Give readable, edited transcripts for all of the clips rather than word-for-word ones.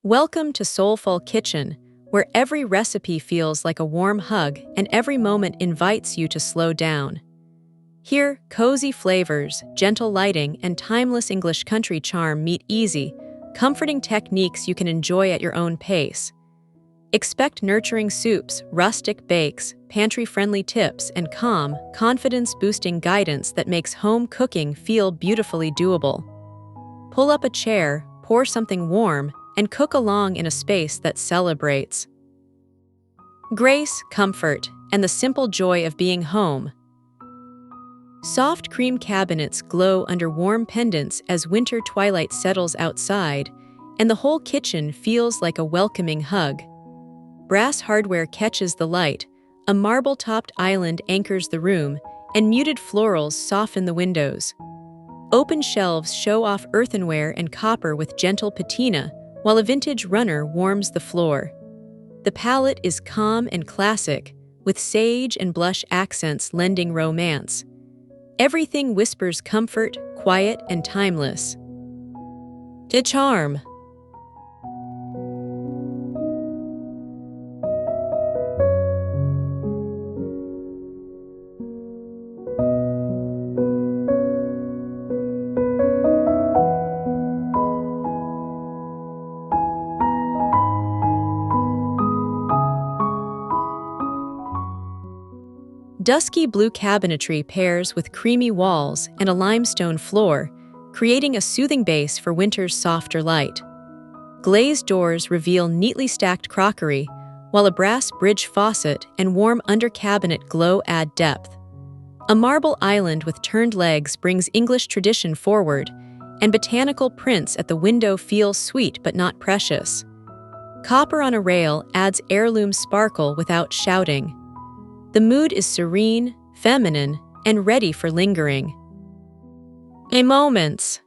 Welcome to Soulful Kitchen, where every recipe feels like a warm hug and every moment invites you to slow down. Here, cozy flavors, gentle lighting, and timeless English country charm meet easy, comforting techniques you can enjoy at your own pace. Expect nurturing soups, rustic bakes, pantry-friendly tips, and calm, confidence-boosting guidance that makes home cooking feel beautifully doable. Pull up a chair, pour something warm, and cook along in a space that celebrates grace, comfort, and the simple joy of being home. Soft cream cabinets glow under warm pendants as winter twilight settles outside, and the whole kitchen feels like a welcoming hug. Brass hardware catches the light, a marble-topped island anchors the room, and muted florals soften the windows. Open shelves show off earthenware and copper with gentle patina, while a vintage runner warms the floor. The palette is calm and classic, with sage and blush accents lending romance. Everything whispers comfort, quiet, and timeless. To charm. Dusky blue cabinetry pairs with creamy walls and a limestone floor, creating a soothing base for winter's softer light. Glazed doors reveal neatly stacked crockery, while a brass bridge faucet and warm under-cabinet glow add depth. A marble island with turned legs brings English tradition forward, and botanical prints at the window feel sweet but not precious. Copper on a rail adds heirloom sparkle without shouting. The mood is serene, feminine, and ready for lingering. A moments.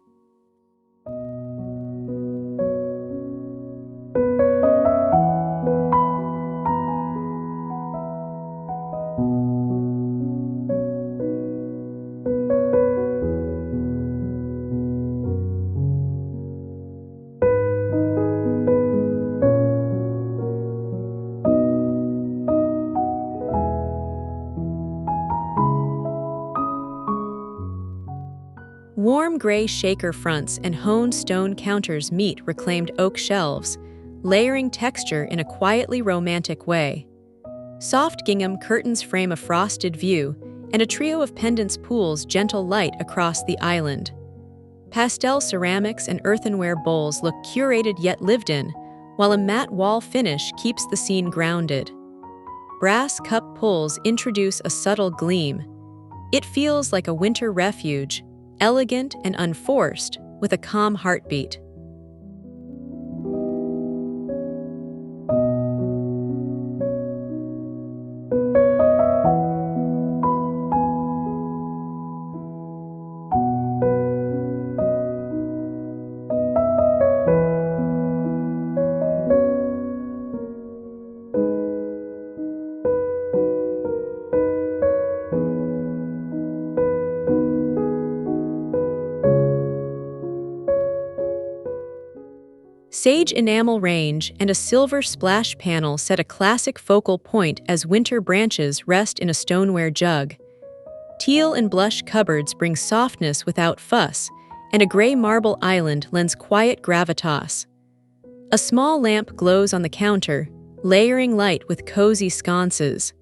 Warm gray shaker fronts and honed stone counters meet reclaimed oak shelves, layering texture in a quietly romantic way. Soft gingham curtains frame a frosted view, and a trio of pendants pools gentle light across the island. Pastel ceramics and earthenware bowls look curated yet lived in, while a matte wall finish keeps the scene grounded. Brass cup pulls introduce a subtle gleam. It feels like a winter refuge, elegant and unforced, with a calm heartbeat. Sage enamel range and a silver splash panel set a classic focal point as winter branches rest in a stoneware jug. Teal and blush cupboards bring softness without fuss, and a gray marble island lends quiet gravitas. A small lamp glows on the counter, layering light with cozy sconces.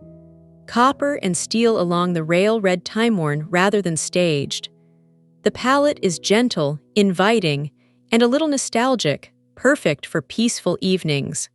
Copper and steel along the rail read time-worn rather than staged. The palette is gentle, inviting, and a little nostalgic, perfect for peaceful evenings.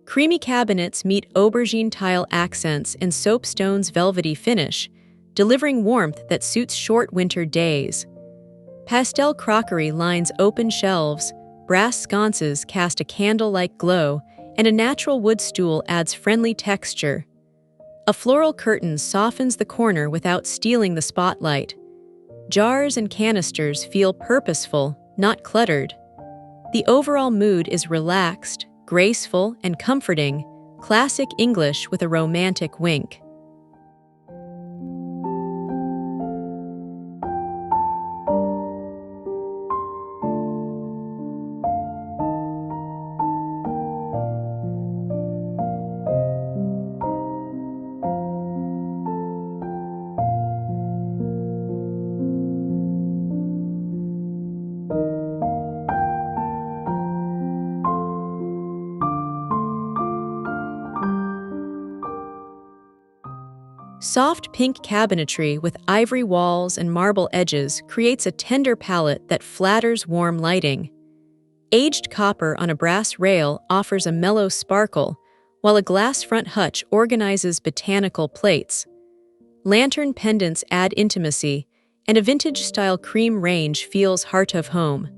Creamy cabinets meet aubergine tile accents and soapstone's velvety finish, delivering warmth that suits short winter days. Pastel crockery lines open shelves, brass sconces cast a candle-like glow, and a natural wood stool adds friendly texture. A floral curtain softens the corner without stealing the spotlight. Jars and canisters feel purposeful, not cluttered. The overall mood is relaxed, graceful, and comforting, classic English with a romantic wink. Soft pink cabinetry with ivory walls and marble edges creates a tender palette that flatters warm lighting. Aged copper on a brass rail offers a mellow sparkle, while a glass front hutch organizes botanical plates. Lantern pendants add intimacy, and a vintage-style cream range feels heart of home.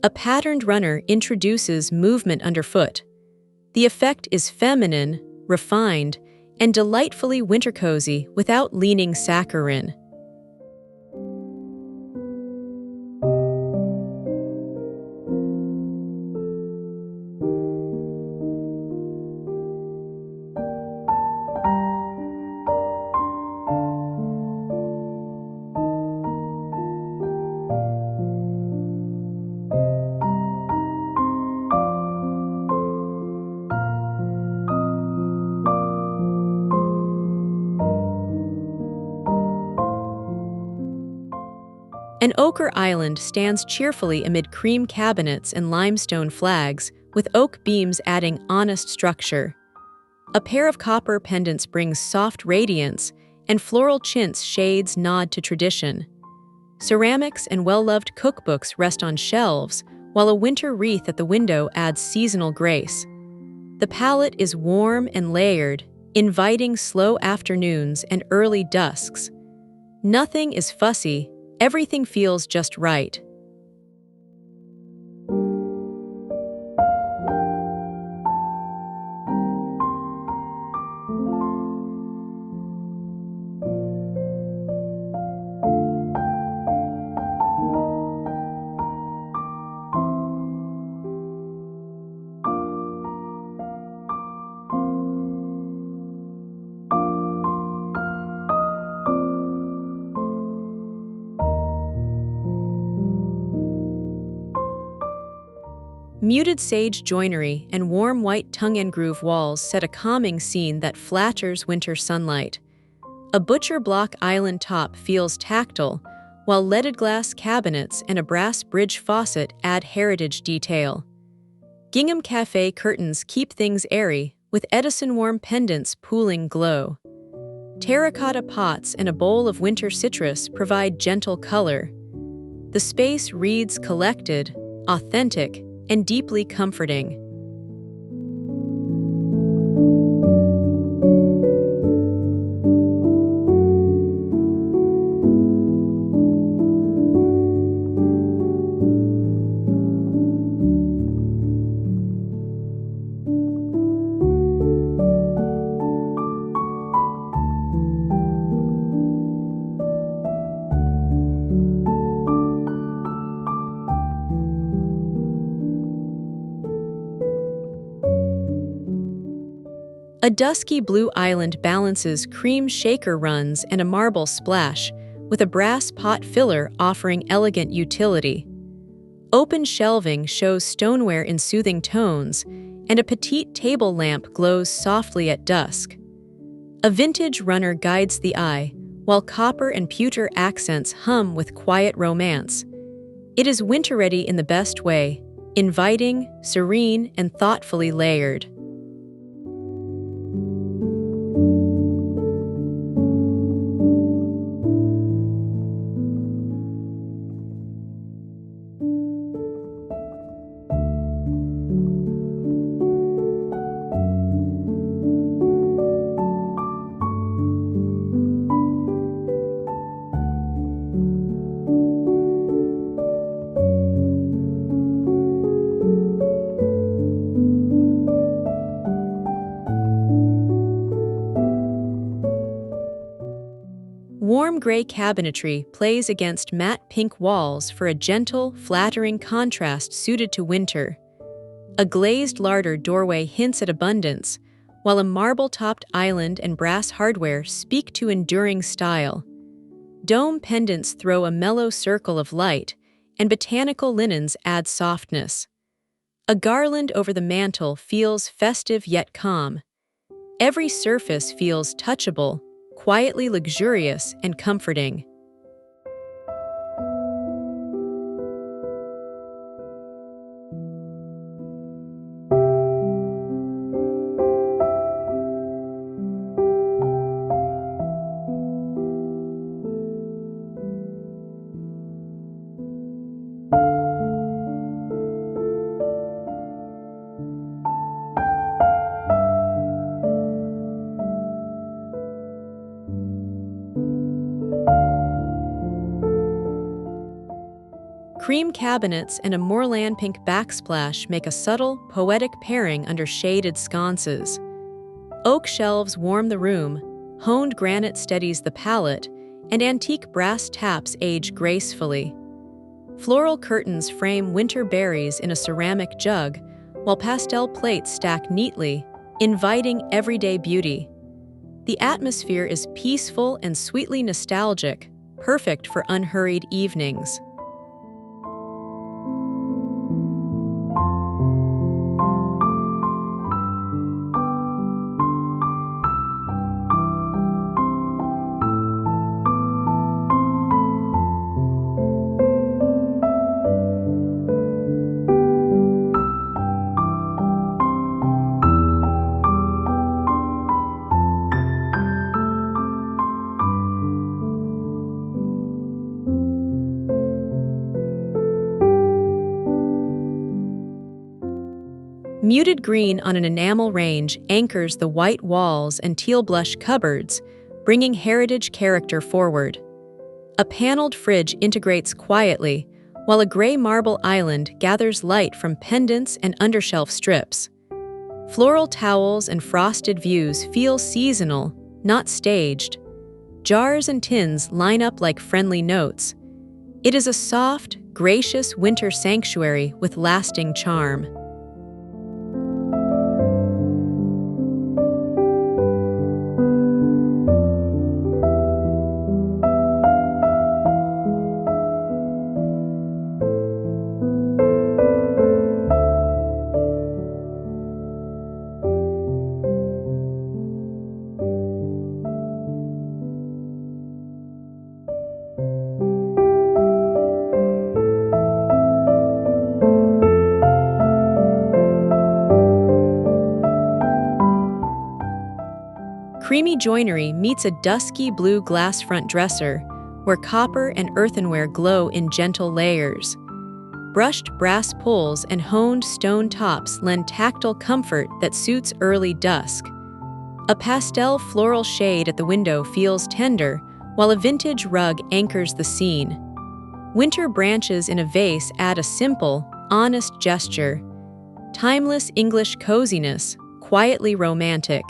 A patterned runner introduces movement underfoot. The effect is feminine, refined, and delightfully winter cozy without leaning saccharine. An ochre island stands cheerfully amid cream cabinets and limestone flags, with oak beams adding honest structure. A pair of copper pendants brings soft radiance, and floral chintz shades nod to tradition. Ceramics and well-loved cookbooks rest on shelves, while a winter wreath at the window adds seasonal grace. The palette is warm and layered, inviting slow afternoons and early dusks. Nothing is fussy. Everything feels just right. Muted sage joinery and warm white tongue-and-groove walls set a calming scene that flatters winter sunlight. A butcher block island top feels tactile, while leaded glass cabinets and a brass bridge faucet add heritage detail. Gingham Cafe curtains keep things airy, with Edison warm pendants pooling glow. Terracotta pots and a bowl of winter citrus provide gentle color. The space reads collected, authentic, and deeply comforting. A dusky blue island balances cream shaker runs and a marble splash, with a brass pot filler offering elegant utility. Open shelving shows stoneware in soothing tones, and a petite table lamp glows softly at dusk. A vintage runner guides the eye, while copper and pewter accents hum with quiet romance. It is winter-ready in the best way, inviting, serene, and thoughtfully layered. gray cabinetry plays against matte pink walls for a gentle, flattering contrast suited to winter. A glazed larder doorway hints at abundance, while a marble-topped island and brass hardware speak to enduring style. Dome pendants throw a mellow circle of light, and botanical linens add softness. A garland over the mantel feels festive yet calm. Every surface feels touchable, quietly luxurious and comforting. Cream cabinets and a Moorland pink backsplash make a subtle, poetic pairing under shaded sconces. Oak shelves warm the room, honed granite steadies the palate, and antique brass taps age gracefully. Floral curtains frame winter berries in a ceramic jug, while pastel plates stack neatly, inviting everyday beauty. The atmosphere is peaceful and sweetly nostalgic, perfect for unhurried evenings. Muted green on an enamel range anchors the white walls and teal blush cupboards, bringing heritage character forward. A paneled fridge integrates quietly, while a gray marble island gathers light from pendants and undershelf strips. Floral towels and frosted views feel seasonal, not staged. Jars and tins line up like friendly notes. It is a soft, gracious winter sanctuary with lasting charm. Creamy joinery meets a dusky blue glass front dresser, where copper and earthenware glow in gentle layers. Brushed brass pulls and honed stone tops lend tactile comfort that suits early dusk. A pastel floral shade at the window feels tender, while a vintage rug anchors the scene. Winter branches in a vase add a simple, honest gesture. Timeless English coziness, quietly romantic.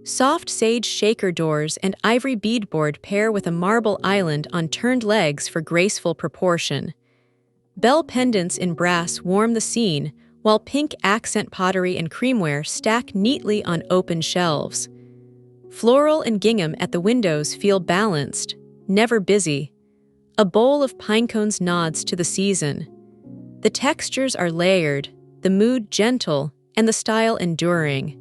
Soft sage shaker doors and ivory beadboard pair with a marble island on turned legs for graceful proportion. Bell pendants in brass warm the scene, while pink accent pottery and creamware stack neatly on open shelves. Floral and gingham at the windows feel balanced, never busy. A bowl of pine cones nods to the season. The textures are layered, the mood gentle, and the style enduring.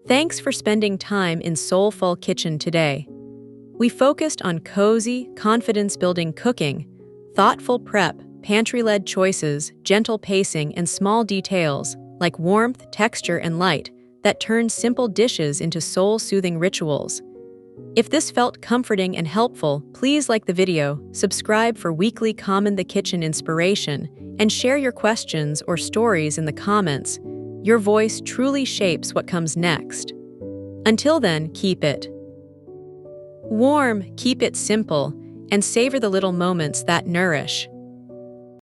Thanks for spending time in Soulful Kitchen today. We focused on cozy, confidence-building cooking, thoughtful prep, pantry-led choices, gentle pacing, and small details like warmth, texture, and light that turn simple dishes into soul-soothing rituals. If this felt comforting and helpful, please like the video, subscribe for weekly Calm the Kitchen inspiration, and share your questions or stories in the comments. Your voice truly shapes what comes next. Until then, keep it warm, keep it simple, and savor the little moments that nourish.